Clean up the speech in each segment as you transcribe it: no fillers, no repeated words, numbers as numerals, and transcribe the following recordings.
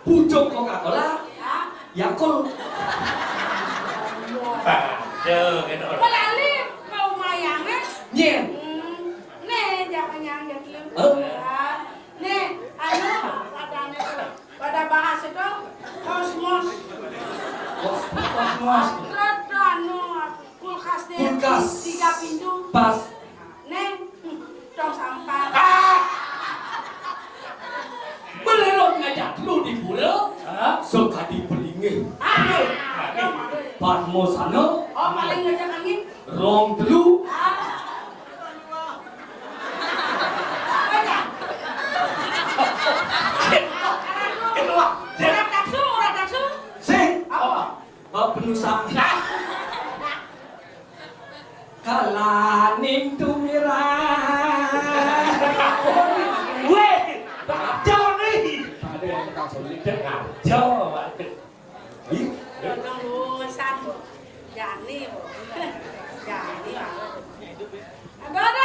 pucuk Coca-Cola. Yakult. Gitu. Pelali mau mayangnya. Nyen. Nih jangan yang gitu. Oh. Nih, anu pada bahas itu kosmos. Kosmos. Anu kulkas deh. Kulkas. 3 pintu. Pas. Nih, tong sampah. Belerot ngajak lu di pulau. Suka dipelingin. Patmo sana. Oh, paling ngajak angin. Rong telu. Urat taksu. Sing. Penusa. Kalaning tumira. Weh, jauh nih. Ada yang tak solid dengar. Jauh, ih. Nunggu satu. Jani, Jani. Ada.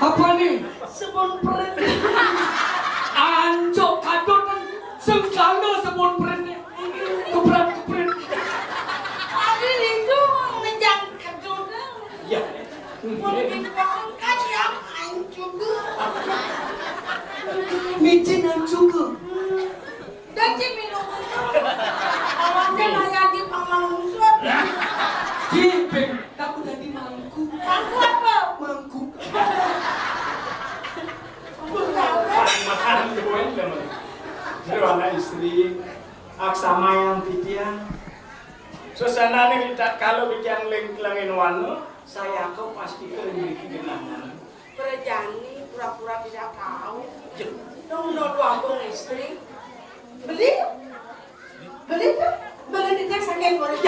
Apa nih? Sebon peret. Ancok kadut segala sebon peretnya. Kepret. Tadi itu menjang kedua. Ya. Mungkin kan yang hancur. Micin hancur. Dan minum. Awalnya nanya di panglangsut. Gipeng, aku tadi mangku. Mangku apa? Mangku. Makan gue anak istri aksama yang pikiran suasana ini kalau bikin langin wano saya kau pasti memiliki genangan Perjani pura-pura tidak tahu. Dong dua abang istri. Beli di teks sakit korek.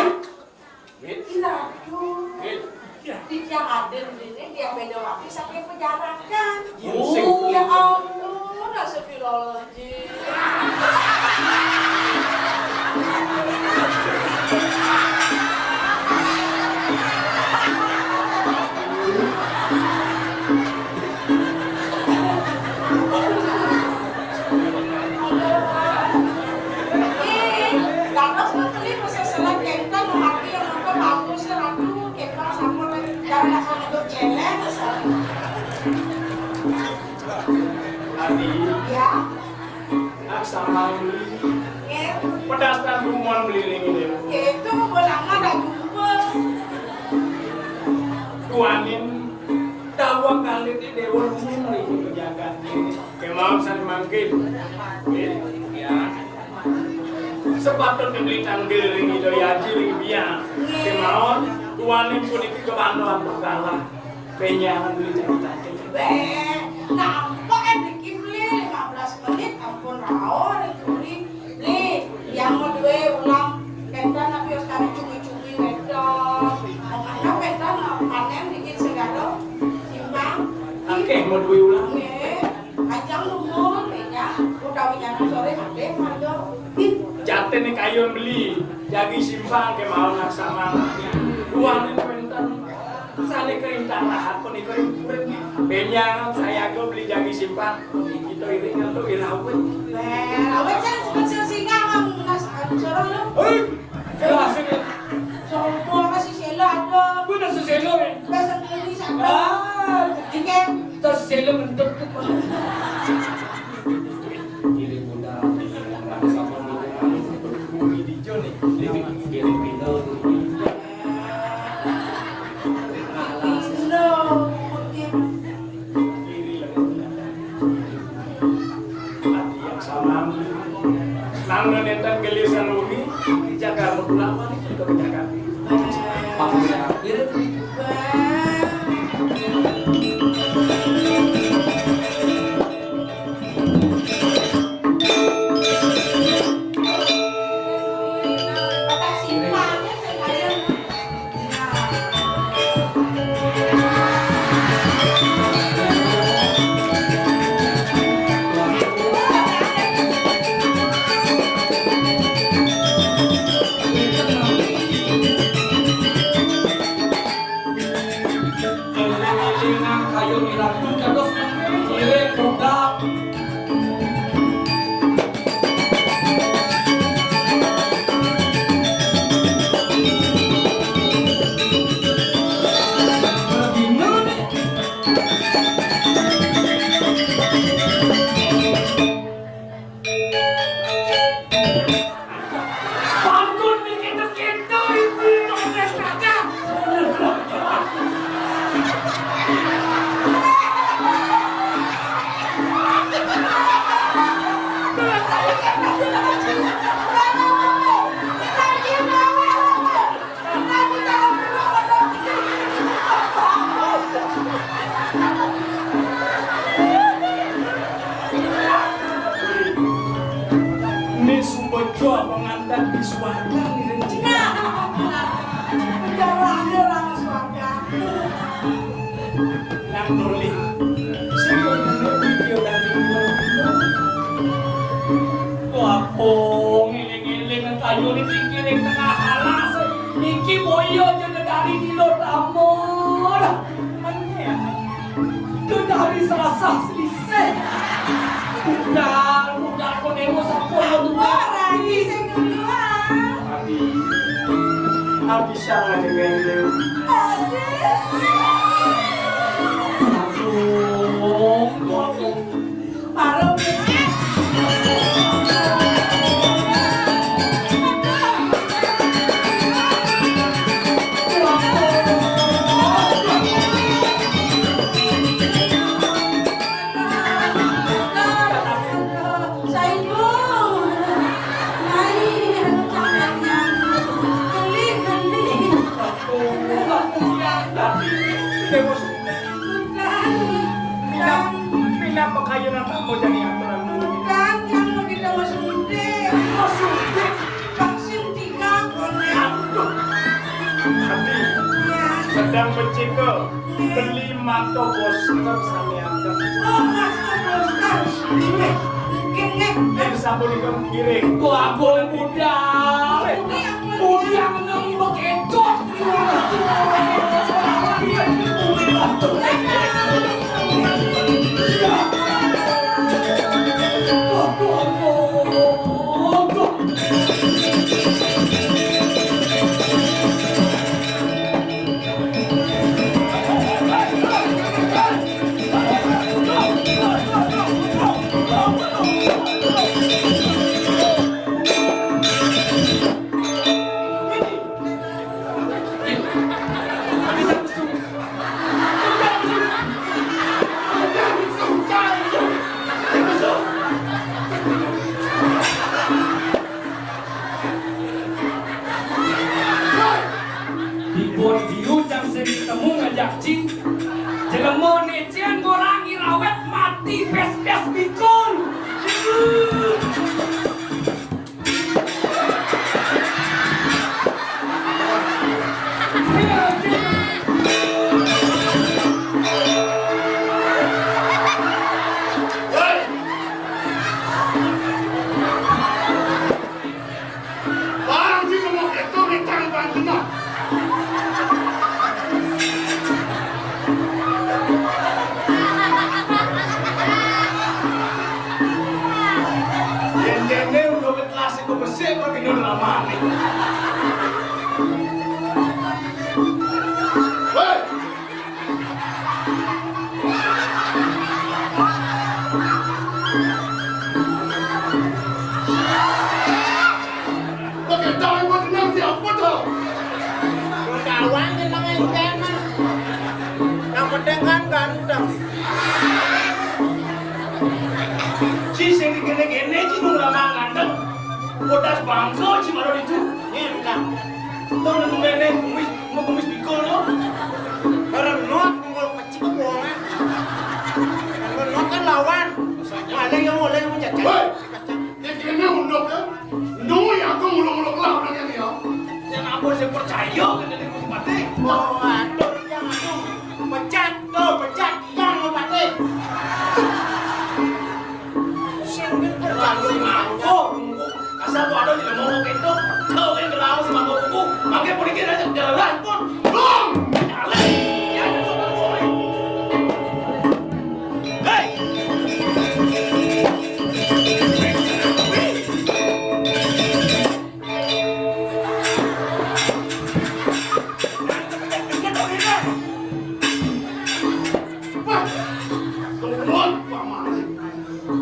Iya, di yang ada ini dia beda waktu sampai penjarakan. Oh. Ya ampun, astagfirullahaladzim. Lantas membeli peseselan kenta menghati yang apa bagus ratu kenta sama karena sama untuk celeng. Adi Ya, aksama ini ya. pedastan rumuan beliling ini Itu lama dah jumpa. tuanin dawa kali di dewa rumun itu penjagaan ini kemau sari mangkit ya sepatut dibeli tanggil ring itu ya ring biang kemau tuanin pun itu kebantuan berkala penyangan beli jadi Nampak bikin beli 15 menit ampun rawon itu beli yang mau dua ulang kenta tapi harus kami cumi-cumi wedok makanya kenta panen bikin segala simpang oke mau duit ulang ajang lumur beda udah winyana sore ada marga jatuh nih kayu beli jadi simpang kemau nak sama tuanin pentan sani kerintang lahat pun itu penyangan saya go beli jadi simpang itu iringan tuh irawet awet saya seperti singa kamu sorong lu Jelas ini. sorong kasih selo ada Gue udah seselo ya. biasa beli sana jika Terus seselo bentuk tuh. Ini bunda. Sama bumi di Joni. Filipino. Sedang beciko beli mato poster samiakan. Oh, master poster. Ini sabun itu giring. Gua boleh muda. Muda menang bekencot. Jelemone cian gorangi rawet mati pes-pes bikun. Potas bangso cimaro itu, ini kan. Tahu nunggu nenek kumis bikol, masa tuh ada yang ngomong itu, kau yang kelawan sama buku, makanya pergi aja jalan pun, belum, jalan, ya ada saudara. Hei.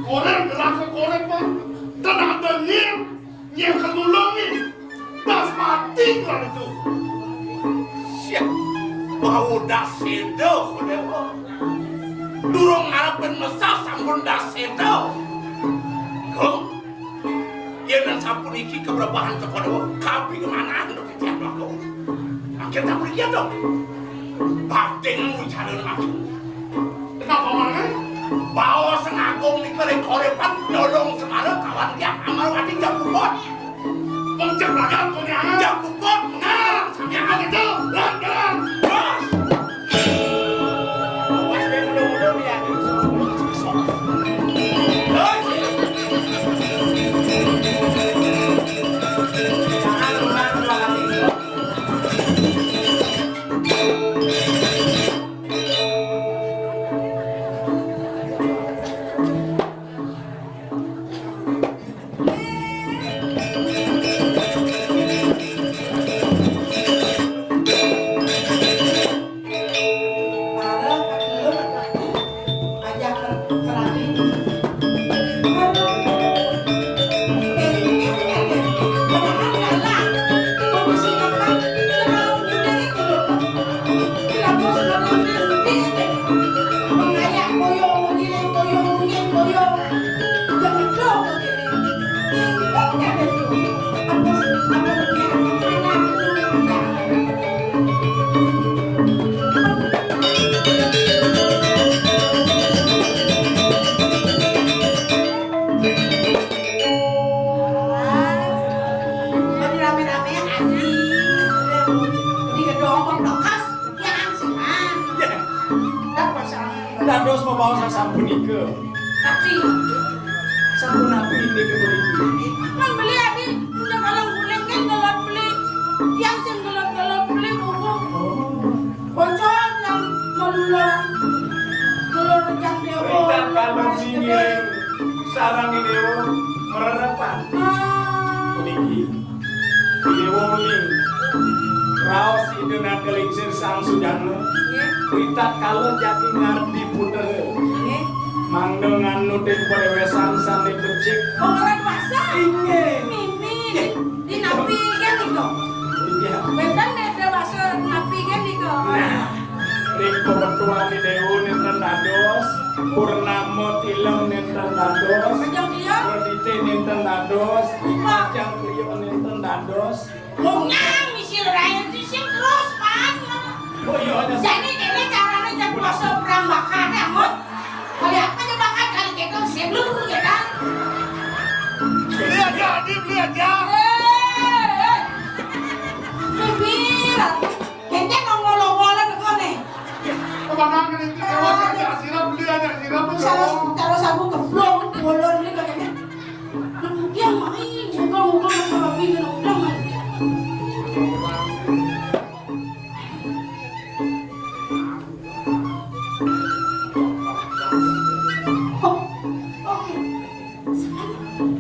Orang gerak ke korek pak, dan ada nyem ketulungin, das mati kan itu. Siap, bau das itu, durung ngarepin mesah sampun das itu. Kau, dia dan sampun iki keberapaan sekolah, kapi kemana untuk setiap waktu. Akhirnya pergi dong, batin bicara aku. Kenapa mana? Bawa sengagung ni kering korepan nolong semarang kawan dia amal wati jam kupot. Pengcek belakang punya. Jam kupot, nah, Sampai apa itu? Langgan. bos. Awas dia mudah-mudah ya. Jangan lupa dua kali. Dados membawa sampun ike. Tapi Sampun aku ini ke beli. kan beli adi udah kalau guling kan gelap beli yang sih gelap beli buku bocor yang melulur jam dewa Berikan kalau sini sarang ini dewa mererepan. Uniki dewa ling. Raos itu nak kelingsir sang sudana. Berita kalau jati ngarep diputer. Mang dengan nutin pada wesan sandi becik. orang masa Inge. mimi di napi kan itu Iya. bener ada bahasa napi kan itu Nah, Riko bertuan di dewa ninten dados, Purnamo tilem ninten dados, macam dia Perdite ninten dados, Macam Clio ninten dados. ngang misi Ryan sih terus pan Oh iya ada jadi ini caranya jam puasa perang bakar ya mut kali apa aja bakar kali kita sebelum ya kan Beli aja, beli aja. Mira, gente ngolong-ngolong kok nih. Kebanyakan ini lewat aja, sirap beli aja, sirap beli. Taruh sabu keblong, bolon ini kayaknya. Dia main, muka sama bingung, udah main.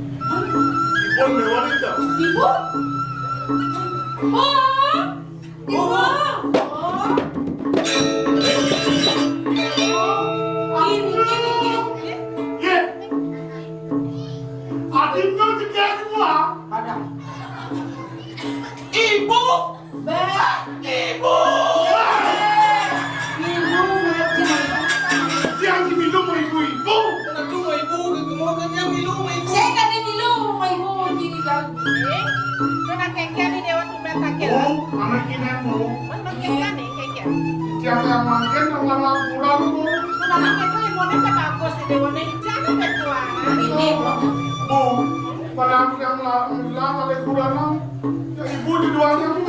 Ipon mewah itu. Ibu? Ibu? Ini. Ye. Adiknya juga semua. Ada. Ibu, Be. ibu. Minum aja. Yang diminum ibu-ibu. Kenapa ibu kegemukannya minum ibu? Saya kan minum, ibu jadi kan. Oh, anak ini mau. Tiap yang makan orang pulang bu. Ini Bu, pada aku yang bilang ada bulanan, ya ibu di duanya bu.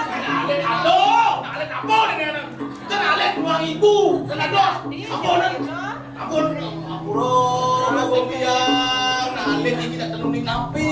Kenalin aduh, kenalin apa dengan kenalin uang ibu, kenalin ampun, ampun, ampun, tidak terlalu napi.